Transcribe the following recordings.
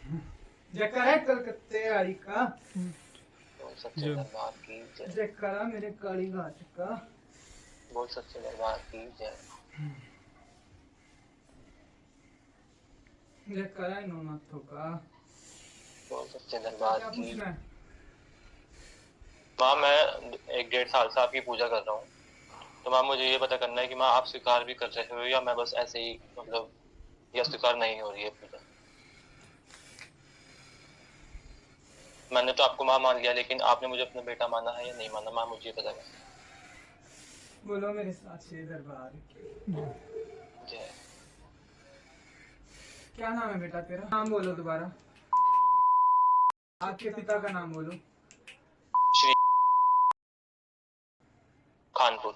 जयकारा कलकत्ते वाली का। बोल सच्चे जो दरबार की जय। जयकारा मेरे काली घाट का। बोल सच्चे दरबार की जय। जयकारा नौनाथों का। बोल सच्चे दरबार क्या की। पूछना है? माँ मैं 1-1.5 साल से आपकी पूजा कर रहा हूँ, तो माँ मुझे ये पता करना है कि माँ आप स्वीकार भी कर रहे हो या मैं बस ऐसे ही मतलब या स्वीकार नहीं हो रही है पूजा। मैंने तो आपको माँ मान लिया, लेकिन आपने मुझे अपना बेटा माना है या नहीं माना, माँ मुझे पता करना। बोलो मेरे साक्षी दरबार की जय। क्या नाम है बेटा तेरा? नाम बोलो दोबारा। आपके पिता का नाम बोलो। श्री खानपुर,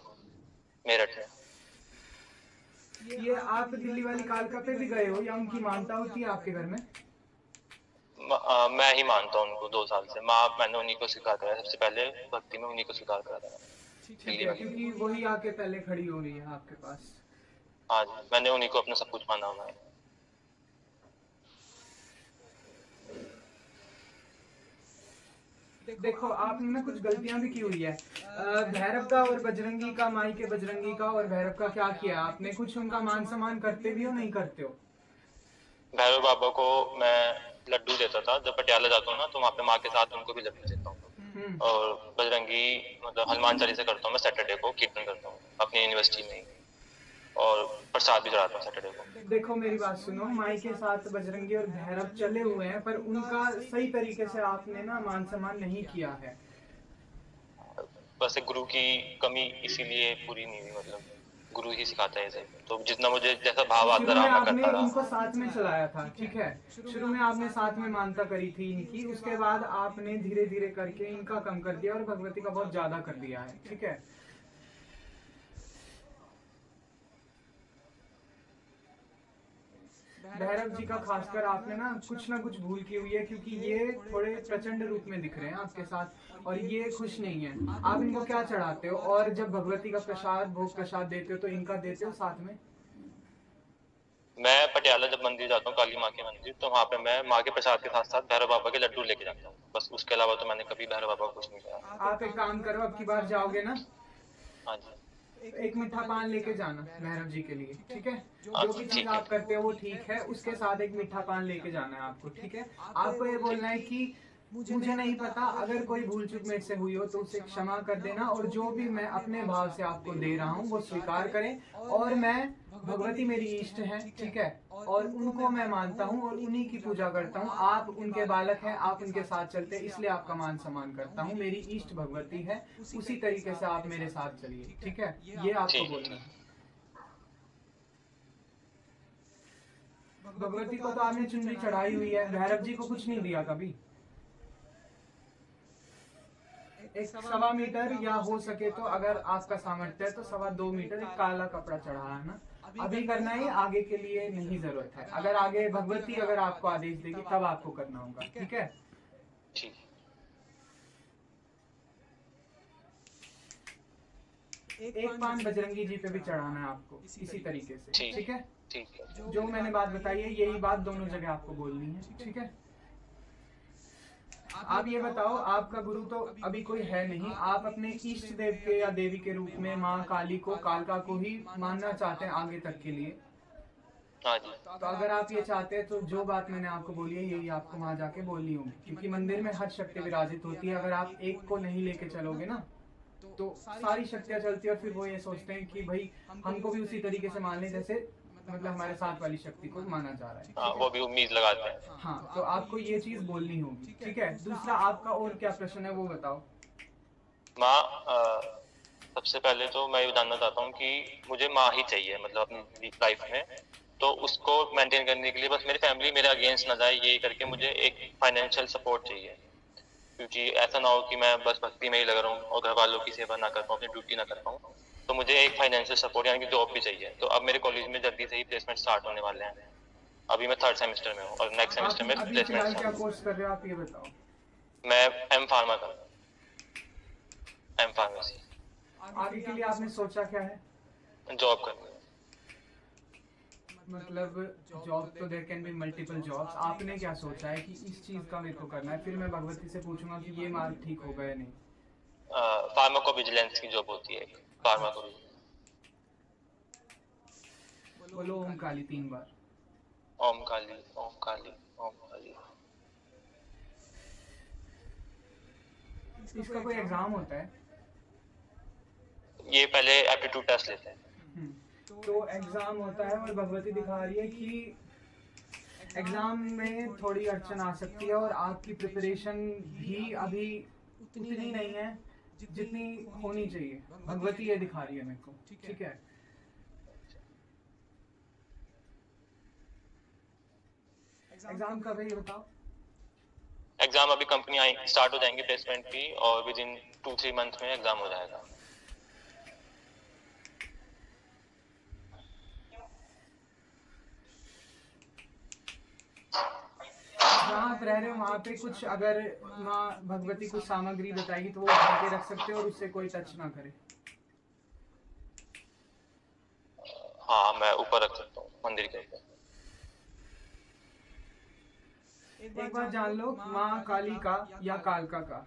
मेरठ में। ये आप दिल्ली वाली कालका पे भी गए हो या उनकी मानता होती है आपके घर में? मैं ही मानता हूँ उनको 2 साल से। माँ मैंने उन्हीं को स्वीकार करा, सबसे पहले भक्ति में उन्हीं को स्वीकार करा था ठीक दिल्ली है, वाली। क्योंकि वही आके पहले खड़ी हो रही है आपके पास। हाँ जी, मैंने उन्हीं को अपना सब कुछ माना हुआ है। देखो आपने ना कुछ गलतियां भी की हुई है। भैरव का और बजरंगी का, माई के बजरंगी का और भैरव का क्या किया आपने? कुछ उनका मान सम्मान करते भी हो नहीं करते हो? भैरव बाबा को मैं लड्डू देता था, जब पटियाला जाता हूँ ना तो वहाँ पे माँ के साथ उनको भी लड्डू देता हूँ। और बजरंगी मतलब हनुमान चालीसा करता हूँ मैं, सैटरडे को कीर्तन करता हूँ अपनी यूनिवर्सिटी में ही, और प्रसाद भी चढ़ाता हूँ सैटरडे को। देखो मेरी बात सुनो, माई के साथ बजरंगी और भैरव चले हुए हैं, पर उनका सही तरीके से आपने ना मान सम्मान नहीं किया है। वैसे गुरु की कमी इसीलिए पूरी नहीं हुई, मतलब गुरु ही सिखाता है ऐसे, तो जितना मुझे जैसा भाव आता शुरू में रहा मैं आपने करता इनको रहा। साथ में चलाया था, ठीक है? शुरू में आपने साथ में मानता करी थी इनकी, उसके बाद आपने धीरे धीरे करके इनका कम कर दिया और भगवती का बहुत ज्यादा कर दिया है, ठीक है? भैरव जी का खासकर आपने ना कुछ भूल की हुई है, क्योंकि ये थोड़े प्रचंड रूप में दिख रहे हैं आपके साथ और ये खुश नहीं है। आप इनको क्या चढ़ाते हो? और जब भगवती का प्रसाद, भोग प्रसाद देते हो तो इनका देते हो साथ में? मैं पटियाला जब मंदिर जाता हूँ, काली माँ के मंदिर, तो वहाँ पे मैं माँ के प्रसाद के साथ साथ भैरव बाबा के लड्डू लेके जाता हूँ, बस उसके अलावा तो मैंने कभी भैरव बाबा को कुछ नहीं किया। आप एक काम करो, अब की बार जाओगे ना, हाँ जी। एक मीठा पान लेके जाना भैरव जी के लिए, ठीक है? हाँ जो जी, भी चीज ठीक है। आप करते हो वो ठीक है, उसके साथ एक मीठा पान लेके जाना है आपको, ठीक है? आपको ये बोलना है कि मुझे नहीं पता, अगर कोई भूल चूक मेरे से हुई हो तो उसे क्षमा कर देना, और जो भी मैं अपने भाव से आपको दे रहा हूँ वो स्वीकार करें। और मैं, भगवती मेरी इष्ट है, ठीक है? और उनको मैं मानता हूँ और उन्हीं की पूजा करता हूँ। आप उनके बालक हैं, आप उनके साथ चलते हैं, इसलिए आपका मान सम्मान करता हूँ। मेरी इष्ट भगवती है, उसी तरीके से आप मेरे साथ चलिए, ठीक है? ये आपको ठीक है, बोलना ठीक। है। भगवती को तो आपने चुनरी चढ़ाई हुई है, भैरव जी को कुछ नहीं दिया कभी? एक 1.25 मीटर या हो सके तो अगर आपका सामर्थ्य है तो 2.25 मीटर एक काला कपड़ा चढ़ाना अभी करना है, आगे के लिए नहीं जरूरत है। अगर आगे भगवती अगर आपको आदेश देगी तब आपको करना होगा, ठीक है? ठीक। एक पान बजरंगी जी पे भी चढ़ाना है आपको इसी तरीके से, ठीक। ठीक है? ठीक है। जो मैंने बात बताई है यही बात दोनों जगह आपको बोलनी है, ठीक है? आप ये बताओ, आपका गुरु तो अभी कोई है नहीं, आप अपने इष्ट देव के या देवी के रूप में माँ काली को, कालका को ही मानना चाहते हैं आगे तक के लिए? हाँ जी। तो अगर आप ये चाहते हैं तो जो बात मैंने आपको बोली है यही आपको वहां जाके बोलनी होगी, क्योंकि मंदिर में हर शक्ति विराजित होती है। अगर आप एक को नहीं लेके चलोगे ना तो सारी शक्तियां चलती है और फिर वो ये सोचते हैं कि भाई हमको भी उसी तरीके से मान ले जैसे मतलब हमारे साथ वाली शक्ति को माना जा रहा है। हाँ, वो भी उम्मीद लगाते हैं। हाँ, तो आपको ये चीज बोलनी होगी, ठीक है? दूसरा आपका और क्या प्रश्न है वो बताओ। माँ सबसे पहले तो मैं ये जानना चाहता हूँ कि मुझे माँ ही चाहिए, मतलब अपनी लाइफ में, तो उसको मेंटेन करने के लिए बस मेरी फैमिली मेरे अगेंस्ट ना जाए, ये करके मुझे एक फाइनेंशियल सपोर्ट चाहिए, क्योंकि ऐसा ना हो कि मैं बस भक्ति में ही लगा रहूँ और घर वालों की सेवा ना कर पाऊँ, अपनी ड्यूटी ना कर पाऊँ। तो मुझे एक फाइनेंशियल सपोर्ट यानी कि जॉब भी चाहिए। तो अब मेरे कॉलेज में जल्दी से ही प्लेसमेंट स्टार्ट होने वाले हैं, अभी मैं 3rd सेमेस्टर में हूँ और नेक्स्ट आप सेमेस्टर में अभी प्लेसमेंट फिलहाल क्या स्टार्ट। कोर्स कर रहे हो आप ये बताओ। मैं एम फार्मा कर, एम फार्मेसी। आगे के लिए आपने सोचा क्या है? जॉब करनी है। मतलब जॉब तो there can be multiple jobs, आपने क्या सोचा है कि इस चीज का मेरे को करना है, फिर मैं भगवती से पूछूंगा कि ये मार्ग ठीक होगा या नहीं। फार्माकोविजिलेंस की जॉब होती है एक, फार्माकोविजिलेंस। बोलो ओम काली 3 बार। ओम काली, ओम काली, ओम काली। इसका कोई एग्जाम होता है? ये पहले एप्टीट्यूड टेस्ट लेते हैं। तो एग्जाम होता है और भगवती दिखा रही है कि एग्जाम में थोड़ी अड़चन आ सकती है और आपकी प्रिपरेशन भी अभी उतनी नहीं है जितनी होनी चाहिए, भगवती ये दिखा रही है मेरे को, ठीक है। एग्जाम कब है ये बताओ? एग्जाम अभी कंपनी आई स्टार्ट हो जाएंगी प्लेसमेंट की, और विद इन 2-3 मंथ में एग्जाम हो जाएगा। जहाँ आप रह रहे हो वहाँ पे कुछ अगर माँ भगवती कुछ सामग्री बताएगी तो वो उठा के रख सकते हो और उससे कोई टच ना करे। हाँ, मैं ऊपर रख सकता हूँ मंदिर के ऊपर। एक बात जान लो, माँ काली का या कालका का,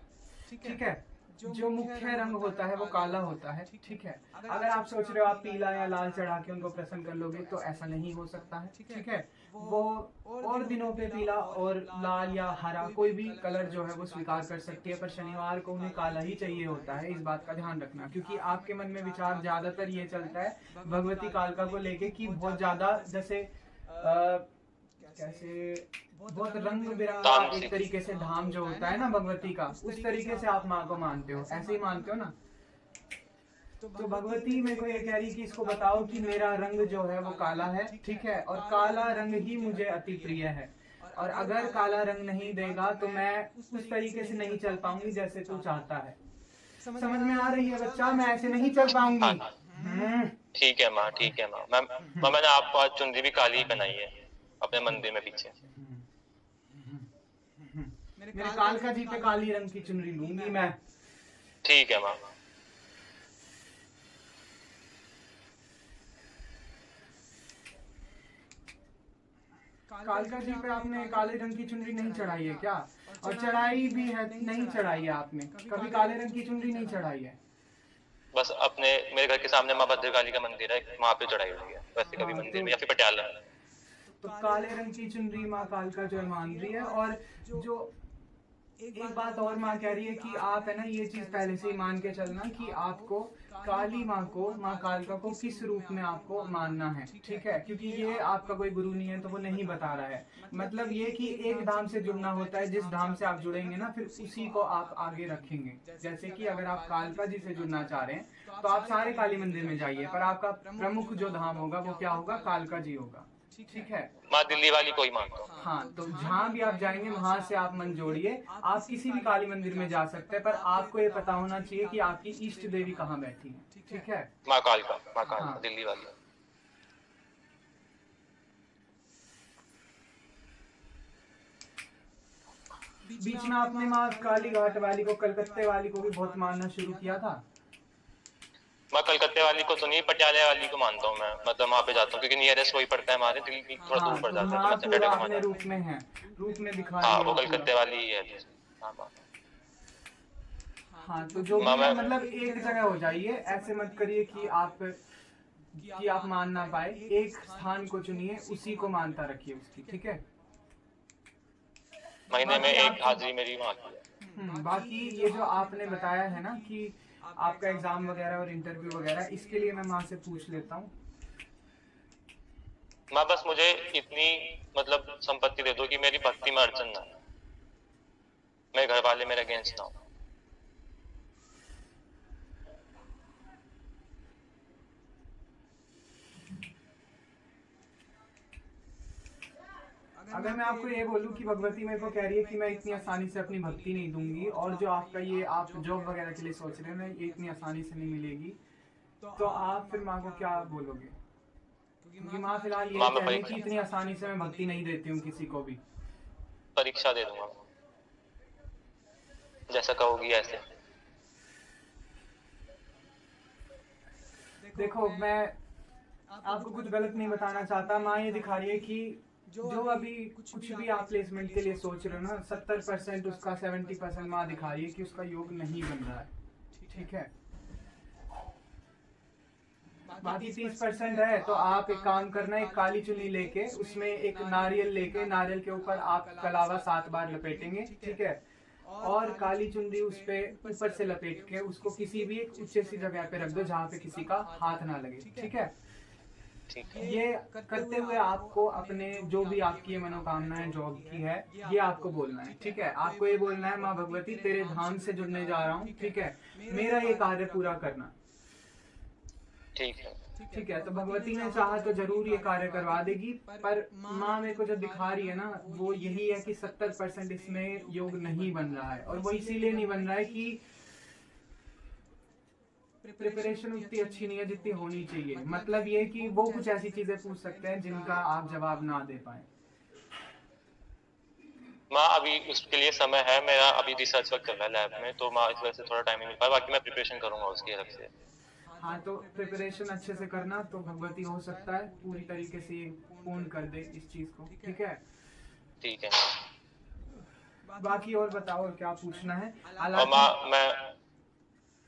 ठीक है, जो मुख्य रंग होता है वो काला होता है, ठीक है। अगर आप सोच रहे हो आप पीला या लाल चढ़ा के उनको प्रसन्न कर लोगे तो ऐसा नहीं हो सकता है, ठीक है। वो और दिनों पे पीला और लाल या हरा कोई भी कलर जो है वो स्वीकार कर सकती है, पर शनिवार को उन्हें काला ही चाहिए होता है। इस बात का ध्यान रखना, क्योंकि आपके मन में विचार ज्यादातर ये चलता है भगवती कालका को लेके कि बहुत ज्यादा जैसे कैसे बहुत रंग बिरंगा एक तरीके से धाम जो होता है ना भगवती का, उस तरीके से आप माँ को मानते हो, ऐसे ही मानते हो ना। तो भगवती मेरे को ये कह रही कि इसको बताओ कि मेरा रंग जो है वो काला है, ठीक है, और काला रंग ही मुझे अति प्रिय है, और अगर काला रंग नहीं देगा तो मैं उस तरीके से नहीं चल पाऊंगी जैसे तू चाहता है। समझ में आ रही है बच्चा? मैं ऐसे नहीं चल पाऊंगी। ठीक है माँ, ठीक है माँ। मैंने आपको आज चुनरी भी काली ही पहनाई है अपने मंदिर में पीछे। मेरे कालका जी पे काली रंग की चुनरी लूंगी मैं। ठीक है माँ। कालका जी पे आपने काले रंग की चुनरी नहीं चढ़ाई है क्या? और चढ़ाई भी है नहीं चढ़ाई है आपने? कभी काले रंग की चुनरी नहीं चढ़ाई है? बस अपने मेरे घर के सामने माँ भद्रकाली का मंदिर है, वहाँ पे चढ़ाई हुई है, वैसे कभी मंदिर में या फिर पटियाला। तो काले रंग की चुनरी माँ कालका जो है मान रही है। और जो एक बात और माँ कह रही है कि आप है ना ये चीज पहले से ही मान के चलना कि आपको काली माँ को, माँ कालका को किस रूप में आपको मानना है, ठीक है, क्योंकि ये आपका कोई गुरु नहीं है तो वो नहीं बता रहा है। मतलब ये कि एक धाम से जुड़ना होता है, जिस धाम से आप जुड़ेंगे ना फिर उसी को आप आगे रखेंगे। जैसे कि अगर आप कालका जी से जुड़ना चाह रहे हैं तो आप सारे काली मंदिर में जाइए, पर आपका प्रमुख जो धाम होगा वो क्या होगा? कालका जी होगा, ठीक है। माँ दिल्ली वाली कोई मानता हूँ। हाँ, तो जहाँ भी आप जाएंगे वहां से आप मन जोड़िए। आप किसी भी काली मंदिर में जा सकते हैं, पर आपको ये पता होना चाहिए कि आपकी इष्ट देवी कहाँ बैठी है, ठीक है। माँ कालका, माँ कालका, हाँ। दिल्ली वाली। बीच में आपने माँ काली घाट वाली को, कलकत्ते वाली को भी बहुत मानना शुरू किया था। मैं कलकत्ते वाली को तो नहीं, पटियाले वाली को मानता हूँ मैं, मतलब वहाँ पे जाता हूँ क्योंकि नियरेस्ट वही पड़ता है हमारे, दिल्ली थोड़ा दूर पड़ जाता है, तो मैं पूरा अपने रूप में है, रूप में दिखा हाँ, रही वो है कलकत्ते वाली ही है। हाँ, तो जो भी है मतलब एक जगह हो जाइए, ऐसे मत करिए कि आप मान ना पाए। एक स्थान को चुनिए, उसी को मानता रखिए उसकी, ठीक है। महीने में एक हाजिरी मेरी वहाँ की है। बाकी ये जो आपने बताया है ना कि आपका एग्जाम वगैरह और इंटरव्यू वगैरह, इसके लिए मैं माँ से पूछ लेता हूँ। माँ बस मुझे इतनी मतलब संपत्ति दे दो कि मेरी भक्ति में अड़चन ना आए, मेरे घर वाले मेरे अगेंस्ट ना हो। अगर मैं आपको ये बोलूं कि भगवती मेरे को कह रही है कि मैं इतनी आसानी से अपनी भक्ति नहीं दूंगी, और जो आपका ये आप जॉब वगैरह के लिए सोच रहे हैं ये इतनी आसानी से नहीं मिलेगी, तो आप फिर माँ को क्या बोलोगे? क्योंकि माँ फिलहाल ये कह रही है कि इतनी आसानी से मैं भक्ति नहीं देती हूँ किसी को भी। परीक्षा दे दूंगा, जैसा कहोगी ऐसे। देखो, मैं आपको कुछ गलत नहीं बताना चाहता। माँ ये दिखा रही है कि जो अभी कुछ भी आप प्लेसमेंट के लिए सोच रहे हो ना, 70% उसका 70% माँ दिखा रही है कि उसका योग नहीं बन रहा है, ठीक है। बाकी 30% है, तो आप एक काम करना, एक काली चुन्नी लेके उसमें एक नारियल लेके, नारियल के ऊपर आप कलावा 7 बार लपेटेंगे, ठीक है। और काली चुन्नी उस पे ऊपर से लपेट के उसको किसी भी एक ऊंचे सी जगह पे रख दो जहाँ पे किसी का हाथ ना लगे, ठीक है। ये करते हुए आपको अपने जो भी आपकी मनोकामनाएं जॉब की है ये आपको बोलना है, ठीक है। आपको ये बोलना है, माँ भगवती तेरे धाम से जुड़ने जा रहा हूँ, ठीक है, मेरा ये कार्य पूरा करना, ठीक है। ठीक है। तो भगवती ने चाहा तो जरूर ये कार्य करवा देगी, पर माँ मेरे को जो दिखा रही है ना वो यही है कि 70% इसमें योग नहीं बन रहा है। और वो इसीलिए नहीं बन रहा है कि प्रिपरेशन उतनी अच्छी नहीं है जितनी होनी चाहिए। मतलब ये कि वो कुछ ऐसी चीजें पूछ सकते हैं जिनका आप जवाब ना दे पाए। माँ अभी उसके लिए समय है, मेरा अभी रिसर्च वर्क चल रहा है लैब में, तो माँ इस वजह से थोड़ा टाइम नहीं मिल पाया, बाकी मैं प्रिपरेशन करूंगा उसकी अलग से। हाँ, तो प्रिपरेशन अच्छे से करना, तो भगवती हो सकता है पूरी तरीके से पूर्ण कर दे इस चीज को, ठीक है। ठीक है। बाकी और बताओ क्या पूछना है। और माँ मैं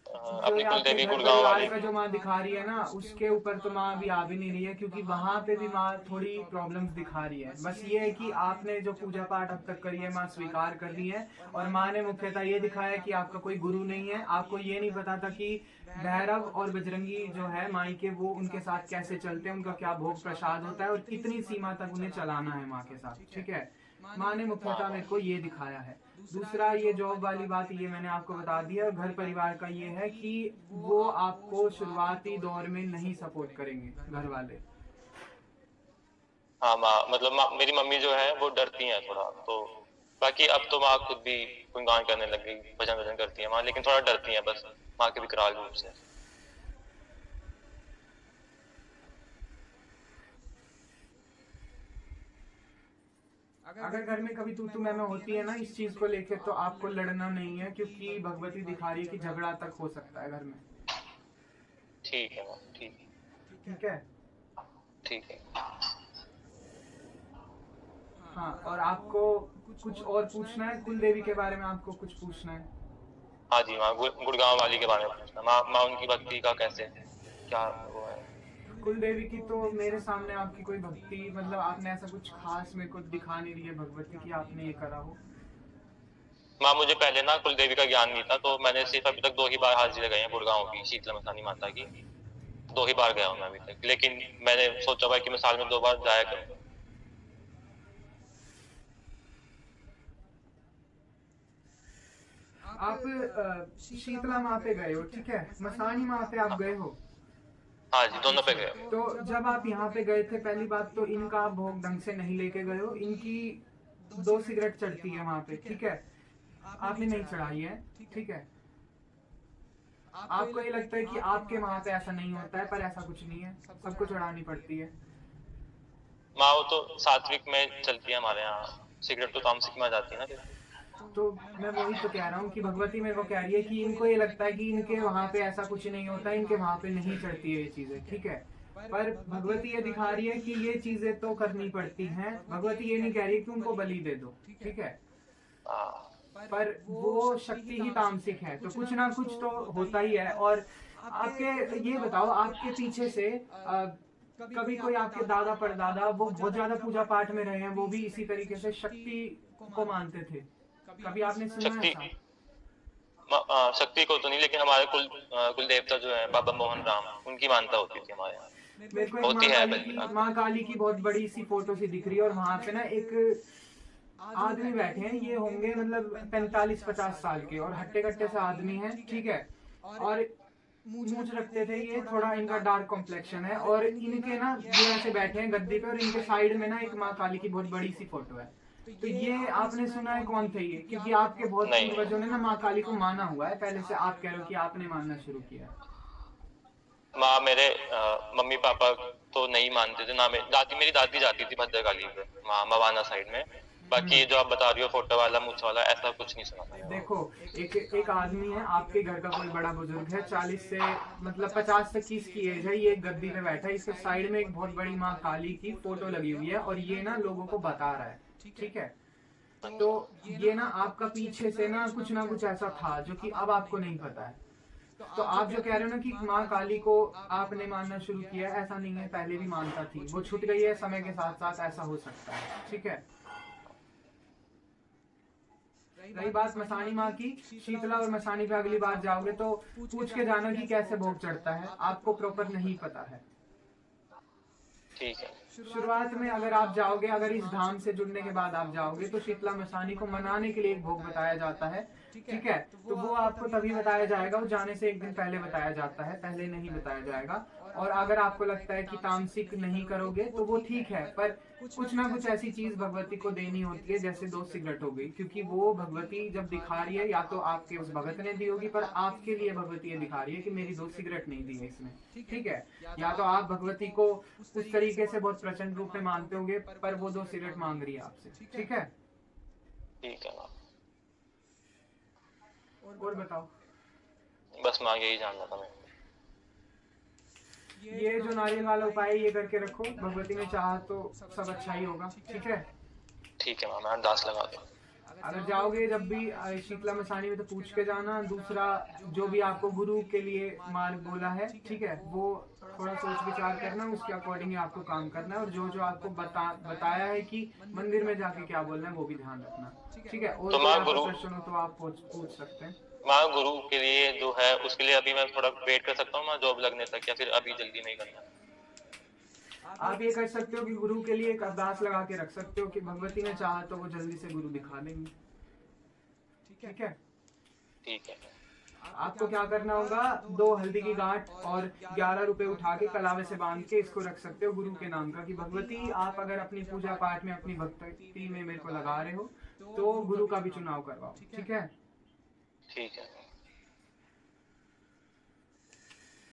अपनी जो कुल आपके देवी घर गुड़गांव परिवार वाली। का जो माँ दिखा रही है ना उसके ऊपर तो माँ अभी आ भी नहीं रही है, क्योंकि वहां पे भी माँ थोड़ी प्रॉब्लम्स दिखा रही है। बस ये है कि आपने जो पूजा पाठ अब तक करी है माँ स्वीकार कर ली है, और माँ ने मुख्यतः ये दिखाया कि आपका कोई गुरु नहीं है। आपको ये नहीं पता था कि भैरव और बजरंगी जो है माई के, वो उनके साथ कैसे चलते हैं, उनका क्या भोग प्रसाद होता है और कितनी सीमा तक उन्हें चलाना है माँ के साथ, ठीक है। माँ ने मुख्यतः मेरे को ये दिखाया है। दूसरा, ये जॉब वाली बात ये मैंने आपको बता दिया। और घर परिवार का ये है कि वो आपको शुरुआती दौर में नहीं सपोर्ट करेंगे घर वाले। हाँ माँ, मतलब माँ, मेरी मम्मी जो है वो डरती है थोड़ा, तो बाकी अब तो माँ खुद भी गुणगान करने लग गई, भजन भजन करती है माँ, लेकिन थोड़ा डरती है बस माँ के विकराल रूप से। अगर घर में कभी तू मैं होती है ना इस चीज को लेके, तो आपको लड़ना नहीं है, क्योंकि भगवती दिखा रही है कि झगड़ा तक हो सकता है घर में। ठीक है माँ, ठीक ठीक है। ठीक है। हाँ, और आपको कुछ और पूछना है कुल देवी के बारे में? आपको कुछ पूछना है? हाँ जी माँ, गुड़गांव वाली के बारे में पूछना माँ। माँ उनकी भक्ति का कैसे क्या वो है? कुल देवी की तो मेरे सामने आपकी कोई भक्ति, मतलब आपने ऐसा कुछ खास मेरे को दिखा नहीं रही है भगवती की आपने ये करा हो। माँ मुझे पहले ना कुल देवी का ज्ञान नहीं था, तो मैंने सिर्फ अभी तक 2 ही बार हाजिरी लगाई है गुड़गांव की शीतला मसानी माता की। 2 ही बार गया हूँ मैं अभी तक, लेकिन मैंने सोचा हुआ कि मैं साल में 2 बार जाया करूँ। आप शीतला माँ पे गए हो, ठीक है, मसानी माँ पे आप गए हो? हाँ जी, दोनों पे गए। तो जब आप यहाँ पे गए थे, पहली बात तो इनका आप भोग ढंग से नहीं लेके गए हो। इनकी 2 सिगरेट चढ़ती है वहां पे, ठीक है, आपने नहीं चढ़ाई है, ठीक है। आपको ये लगता है कि आपके वहां पे ऐसा नहीं होता है, पर ऐसा कुछ नहीं है, सबको चढ़ानी पड़ती है। माँ वो तो सात्विक में चलती है हमारे यहाँ, सिगरेट तो तामसिक में आ जाती है ना फिर। तो मैं वही तो कह रहा हूँ कि भगवती मेरे को कह रही है कि इनको ये लगता है कि इनके वहां पे ऐसा कुछ नहीं होता, इनके वहां पे नहीं चढ़ती है ये चीजें, ठीक है। पर भगवती ये दिखा रही है कि ये चीजें तो करनी पड़ती हैं। भगवती ये नहीं कह रही कि उनको बलि दे दो, ठीक है, पर वो शक्ति ही तामसिक है, तो कुछ ना कुछ तो होता ही है। और आपके ये बताओ, आपके पीछे से कभी कोई आपके दादा परदादा वो बहुत ज्यादा पूजा पाठ में रहे हैं, वो भी इसी तरीके से शक्ति को मानते थे? कभी आपने सुना है ऐसा? शक्ति को तो नहीं, लेकिन हमारे कुल देवता जो है बाबा मोहन राम, उनकी मानता होती थी हमारे यहाँ। मेरे को एक माँ काली की बहुत बड़ी सी फोटो सी दिख रही है, और वहां पे ना एक आदमी बैठे हैं, ये होंगे मतलब 45-50 साल के, और हट्टे कट्टे से आदमी हैं, ठीक है, और मूंछ रखते थे ये, थोड़ा इनका डार्क कॉम्प्लेक्शन है, और इनके ना ये ऐसे बैठे हैं गद्दी पे, और इनके साइड में ना एक माँ काली की बहुत बड़ी सी फोटो है। तो ये आपने सुना है कौन थे ये? क्योंकि आपके बहुत पूर्वजों ने ना माँ काली को माना हुआ है पहले से, आप कह रहे हो कि आपने मानना शुरू किया। माँ मेरे मम्मी पापा तो नहीं मानते थे ना, मेरी दादी जाती थी भद्रकाली पे, माँ मवाना साइड में, बाकी जो आप बता रही हो फोटो वाला मूछ वाला, ऐसा कुछ नहीं सुना था। देखो, एक आदमी है, आपके घर का कोई बड़ा बुजुर्ग है, 40 से मतलब 50 तक की इसकी एज है, ये एक गद्दी पे बैठा है, इसके साइड में एक बहुत बड़ी माँ काली की फोटो लगी हुई है और ये ना लोगों को बता रहा है, ठीक है। तो ये ना आपका पीछे से ना कुछ ऐसा था जो कि अब आपको नहीं पता है। तो आप जो कह रहे हो ना कि माँ काली को आपने मानना शुरू किया, ऐसा नहीं है, पहले भी मानता थी, वो छूट गई है समय के साथ साथ, ऐसा हो सकता है, ठीक है। रही बात मसानी माँ की, शीतला और मसानी पे अगली बार जाओगे तो पूछ के जाना कि कैसे भोग चढ़ता है, आपको प्रॉपर नहीं पता है। ठीक है। शुरुआत में अगर आप जाओगे, अगर इस धाम से जुड़ने के बाद आप जाओगे तो शीतला मसानी को मनाने के लिए एक भोग बताया जाता है, ठीक है। तो वो आपको तभी बताया जाएगा, वो जाने से एक दिन पहले बताया जाता है, पहले नहीं बताया जाएगा। और अगर आपको लगता है कि तामसिक नहीं करोगे तो वो ठीक है, पर कुछ ना कुछ ऐसी चीज भगवती को देनी होती है, जैसे 2 सिगरेट हो गई, क्योंकि वो भगवती जब दिखा रही है, या तो आपके उस भगत ने दी होगी, पर आपके लिए भगवती ये दिखा रही है कि मेरी 2 सिगरेट नहीं दी है इसने, ठीक है। या तो आप भगवती को उस तरीके से बहुत प्रचंड रूप में मानते होंगे, पर वो 2 सिगरेट मांग रही है आपसे, ठीक है। ठीक है मैम। और बताओ। बस माँ यही जानना था मैं। ये जो नारियल वाला उपाय ये करके रखो, भगवती ने चाहा तो सब अच्छा ही होगा, ठीक है। ठीक है मैम, मैं अरदास लगा दूँ। अगर जाओगे जब भी शीतला मसानी में तो पूछ के जाना। दूसरा, जो भी आपको गुरु के लिए मार्ग बोला है, ठीक है, वो थोड़ा सोच विचार करना, उसके अकॉर्डिंग आपको काम करना है। और जो आपको बताया है कि मंदिर में जाके क्या बोलना है, वो भी ध्यान रखना, ठीक है। और तो कोई माँ आपको गुरु प्रश्न हो तो आप पूछ सकते हैं। माँ गुरु के लिए जो है उसके लिए अभी मैं थोड़ा वेट कर सकता हूँ माँ, जॉब लगने तक, या फिर अभी जल्दी नहीं करना? आप ये कर सकते हो कि गुरु के लिए एक अरदास लगा के रख सकते हो कि भगवती ने चाहा तो वो जल्दी से गुरु दिखा देंगे, ठीक है। ठीक है। आपको क्या करना होगा, 2 हल्दी की गांठ और 11 रुपए उठा के कलावे से बांध के इसको रख सकते हो गुरु के नाम का, कि भगवती आप अगर अपनी पूजा पाठ में, अपनी भक्ति में मेरे को लगा रहे हो तो गुरु का भी चुनाव करवाओ, ठीक है। ठीक है।